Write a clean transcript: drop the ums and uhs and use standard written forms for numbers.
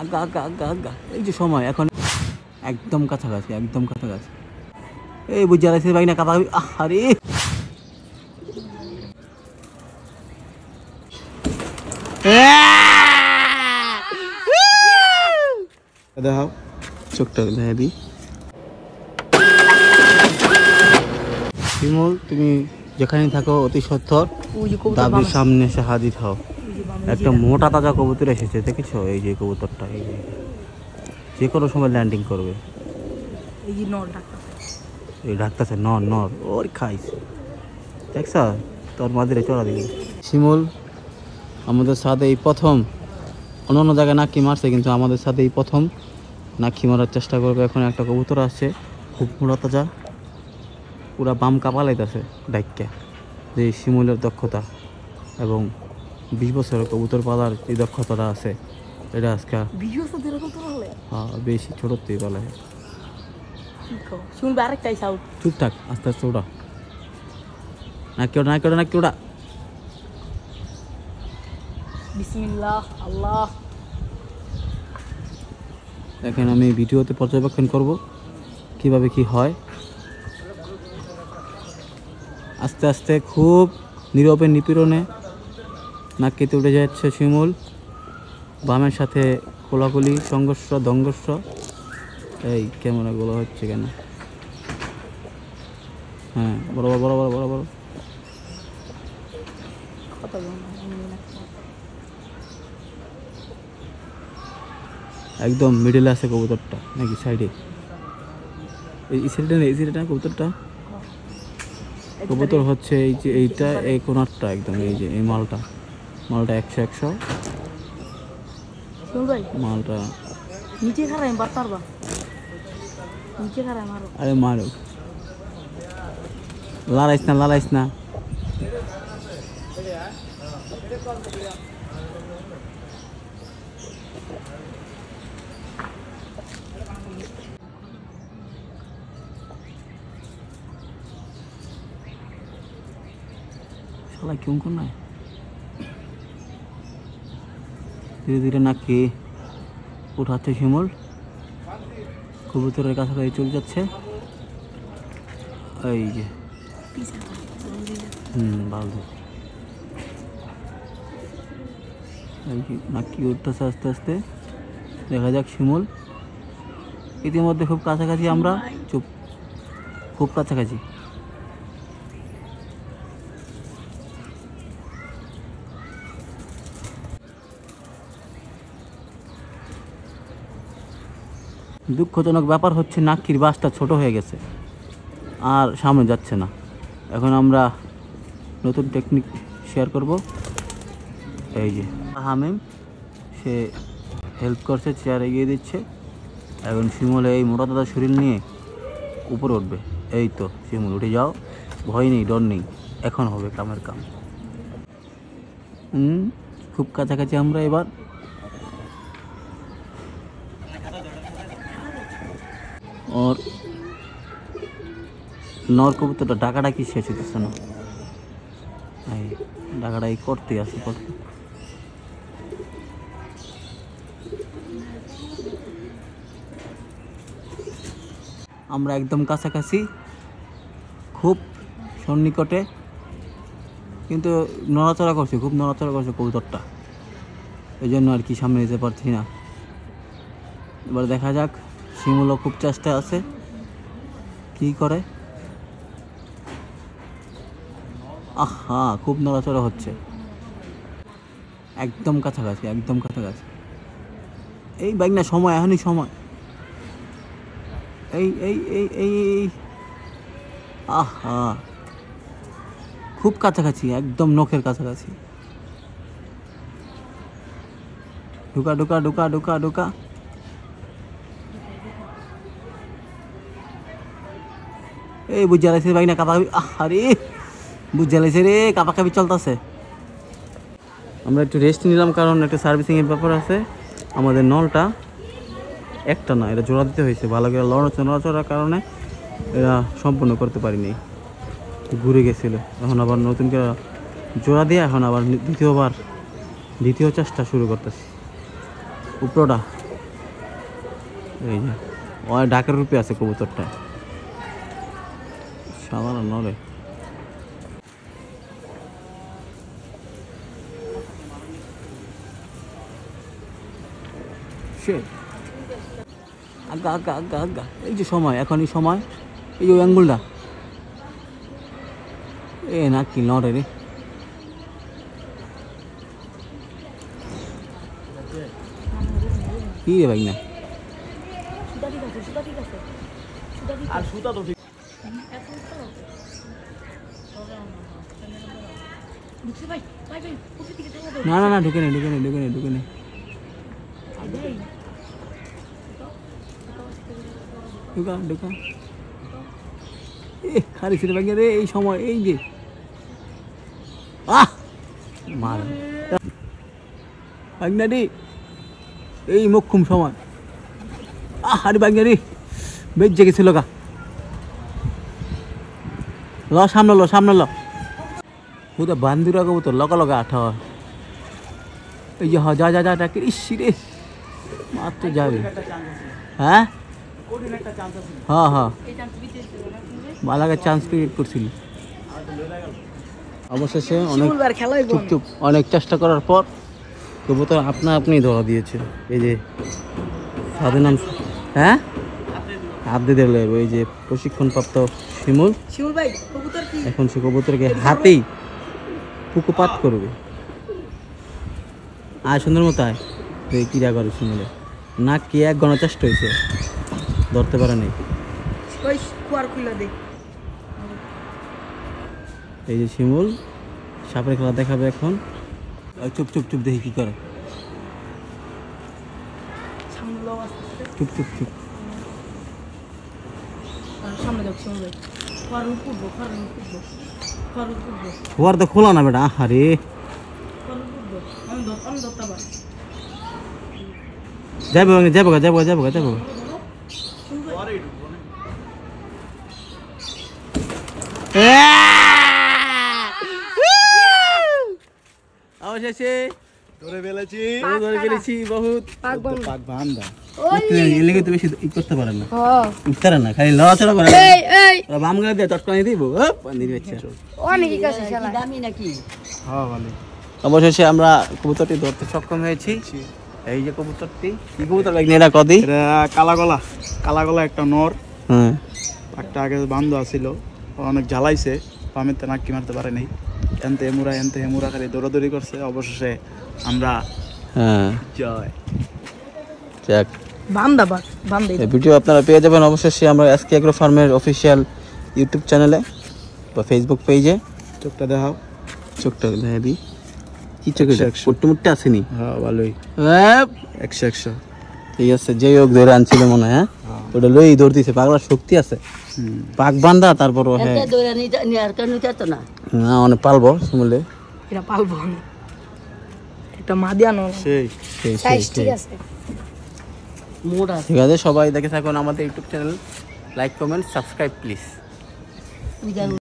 আজ্ঞা আজ্ঞা আজ্ঞা আজ্ঞা, এই যে সময় এখন একদম কাছাকাছি, একদম কাছাকাছি। এই বুঝে আলাইছে ভাই না কাপা, আরে দেখাও চোখটা দেখা দিই। শিমুল, তুমি যেখানে থাকো অতি সত্বর দাবির সামনে এসে হাজির হও। একটা মোটা তাজা কবুতর এসেছে, দেখেছো? এই যে কবুতরটা, এই যে কোনো সময় ল্যান্ডিং করবে। এই ডাকতেছে নর নর, ওর খাইস দেখছ তোর মাঝে চড়া দিবি। শিমুল আমাদের সাথে এই প্রথম, অন্য জায়গায় নাকি মারছে, কিন্তু আমাদের সাথে এই প্রথম নাকি মারার চেষ্টা করবে। এখন একটা কবুতর আসছে খুব মোটা তাজা, পুরা বাম কাপালাইতেছে ডাইকা। যে শিমুলের দক্ষতা এবং 20 বছরের কবুতর পালার যে দক্ষতাটা আছে, এটা আজকে বেশি ছোটতেই পালায়। চুপ থাক, আস্তে আস্তে ওটা নাকি ওটা নাকি ওটা নাকি ওটা। বিসমিল্লাহ আল্লাহ। দেখেন আমি ভিডিওতে পর্যবেক্ষণ করব কিভাবে কি হয়। আস্তে আস্তে খুব নীরবে নিপীড়নে নাক কেটে উঠে যাচ্ছে শিমুল। বামের সাথে কোলাকুলি, সংঘর্ষ, দংঘর্ষ। এই ক্যামেরাগুলো হচ্ছে কেন? হ্যাঁ, বরাবর বরাবর বরাবর। একদম মিডিলে আছে কবুতরটা, নাকি সাইডে? এই সাইডে না, এই সাইডে না কবুতরটা। কবুতর হচ্ছে এই যে এইটা, এই কোনারটা একদম, এই যে এই মালটা 100 মালটা নিচে খারাই পারবা, নিচে খারাই মারো। আরে মারো, লড়াইস না লড়াইস না। শালা क्यों करना है? ধীরে ধীরে নাকি উঠাচ্ছে শিমুল, কবুতরের কাছাকাছি চলে যাচ্ছে। এই যে বালদি নাকি উঠতেছে আস্তে আস্তে। দেখা যাক শিমুল। ইতিমধ্যে খুব কাছাকাছি আমরা, চুপ, খুব কাছাকাছি। দুঃখজনক ব্যাপার হচ্ছে নাক্কির বাসটা ছোট হয়ে গেছে আর সামনে যাচ্ছে না। এখন আমরা নতুন টেকনিক শেয়ার করব। এই যে হামিম, সে হেল্প করছে, চেয়ার এগিয়ে দিচ্ছে। এখন শিমুল এই মোটা দাদা শরীর নিয়ে উপরে উঠবে। এই তো শিমুল, উঠে যাও, ভয় নেই, ডর নেই, এখন হবে কামের কাম। খুব কাছাকাছি আমরা এবার। और নর কবুতরটা ডাকাডাকি শেষ হইতেছে না, এই ডাকাডাকি করতে আসে করতে। আমরা একদম কাছাকাছি, খুব সন্নিকটে, কিন্তু নড়াচড়া করছে, খুব নড়াচড়া করছে কবুতরটা, এই জন্য আর কি সামনে যেতে পারছি না। এবার দেখা যাক, শিমুলও খুব চেষ্টা আছে, কি করে। আহা, খুব নড়াচড়া হচ্ছে, একদম কাছাকাছি, একদম কাছাকাছি। এই বাইক না, সময় এখনই সময়। এই এই এই এই এই আহা, খুব কাছাকাছি, একদম নখের কাছাকাছি। ঢুকা ঢুকা ঢুকা ঢুকা ঢুকা। এই বুঝ জ্বালাইছে ভাই না কাপাকাপি, আরে বুঝ জ্বালাইছে রে, কাপাকাপি চলতেছে। আমরা একটু রেস্ট নিলাম, কারণ একটা সার্ভিসিংয়ের ব্যাপার আছে। আমাদের নলটা একটা না, এটা জোড়া দিতে হয়েছে, ভালো করে নড়াচড়ার কারণে এরা সম্পূর্ণ করতে পারিনি, ঘুরে গেছিল। এখন আবার নতুন করে জোড়া দিয়ে এখন আবার দ্বিতীয় চেষ্টা শুরু করতেছি। উপরটা এই যে ওই ঢাকার রূপে আছে কবুতরটা, সাধারণ নরে। আজ্ঞা আজ্ঞা আজ্ঞা আজ্ঞা, এই যে সময়, এখনই সময়, এই যে ওই আঙ্গুলটা, এ না কি নরে রে। কি রে ভাই না, সুতা ঠিক আছে, সুতা ঠিক আছে, সুতা ঠিক আর সুতা তো ঠিক। ঢুকছে ভাই, ভাই ভাই উপর দিকে চলে যাও। না না না, ঢুকে নেই ঢুকে নেই ঢুকে নেই ঢুকে নেই। এই, ঢুকা ঢুকা, এ খারি ছেলে ভাই রে, এই সময়, এই যে আহ মার বাগনারি, এই মক্ষুম সময়, আহ আরে বাগনারি বেজে গেছিল গা। ল সামনে ল সামনে ল, ওটা বান্দিরা কবুতর লগা লগা আঠা, এই যে হ যা যা যা ডাকে, ইসি রে মাত্র যাবে। হ্যাঁ হ্যাঁ হ্যাঁ, এই চান্স বিতে ছিল না তুমি? বালাকে চান্স ক্রিয়েট করছিল। অবশেষে অনেক শিমুলবার খেলাই চুপ চুপ অনেক চেষ্টা করার পর কবুতর আপনা আপনি ধরা দিয়েছে। এই যে সাধু নাম, হ্যাঁ হাত দিয়ে দিলে ওই যে প্রশিক্ষণপ্রাপ্ত শিমুল, শিমুল ভাই কবুতর কি? এখন সে কবুতরকে হাতেই পুকুপাত করবে। আয় সুন্দর মতো আয়, তুই কিরা করে শিমুলে না কি এক গণা চেষ্টা হয়েছে, ধরতে পারে নাই। ওই কুয়ার খুলে দে। এই যে শিমুল সাপের খেলা দেখাবে এখন। ওই চুপ চুপ চুপ, দেখি কি করে, সামনে লও আস্তে আস্তে। চুপ চুপ চুপ। আর সামনে যাও শিমুল ভাই। কুয়ার উপর উঠবো, কুয়ার উপর উঠবো, কুয়ার উপর উঠবো, ওর তো খোলা না বেটা, আরে কুয়ার উপর উঠবো। আমি ধরতে পারি। যাবো যাবো যাবো যাবো যাবো। অবশেষে ধরে ফেলেছি। ধরে ফেলেছি বহুত। পাক বন্ধ। পাক বান্দা। এর লেগে তো বেশি ই করতে পারে না, হ্যাঁ। উঠতে পারে না, খালি লড়াচড়া করে। এই এই ওরা বাম গালে দিয়ে চটকানি দিব, পানির বাচ্চা। অনেক কাছে শালা। দামি নাকি? হ্যাঁ ভালো। অবশেষে আমরা কবুতরটি ধরতে সক্ষম হয়েছি। এই যে কবুতরটি, কি কবুতর ভাই এরা কদি? এটা কালাগলা, কালাগলা একটা নর। হ্যাঁ একটা আগে বান্ধ আছিল, ও অনেক জ্বালাইছে, পামেতে নাকি মারতে পারে নাই, এনতে হেমুরা খালি দৌড়াদৌড়ি করছে। অবশেষে আমরা হ্যাঁ জয়। যাক, বান্দা বাদ, বান্দা। এই ভিডিও আপনারা পেয়ে যাবেন অবশ্যই আমরা এসকে এগ্রো ফার্মের অফিসিয়াল ইউটিউব চ্যানেলে বা ফেসবুক পেজে। চোখটা দেখাও। চোখটা দেখা দিই, কি চোখে মুট্টে মুট্টে আসেনি? হ্যাঁ ভালোই, হ্যাঁ 100 ঠিক আছে, যেই হোক ধরে আনছিল মনে হয়। হ্যাঁ ওটা লই দৌড় দিছে, পাগলার শক্তি আছে, পাক বান্ধা। তারপরও হ্যাঁ না অনেক পালবো শিমুলে, এটা পালবো না। একটা মাদিয়ানো সেই সেই সাইজ সেই ঠিক সেই। আছে। মোটা ঠিক আছে, সবাই দেখে থাকুন আমাদের YouTube channel, like comment subscribe please.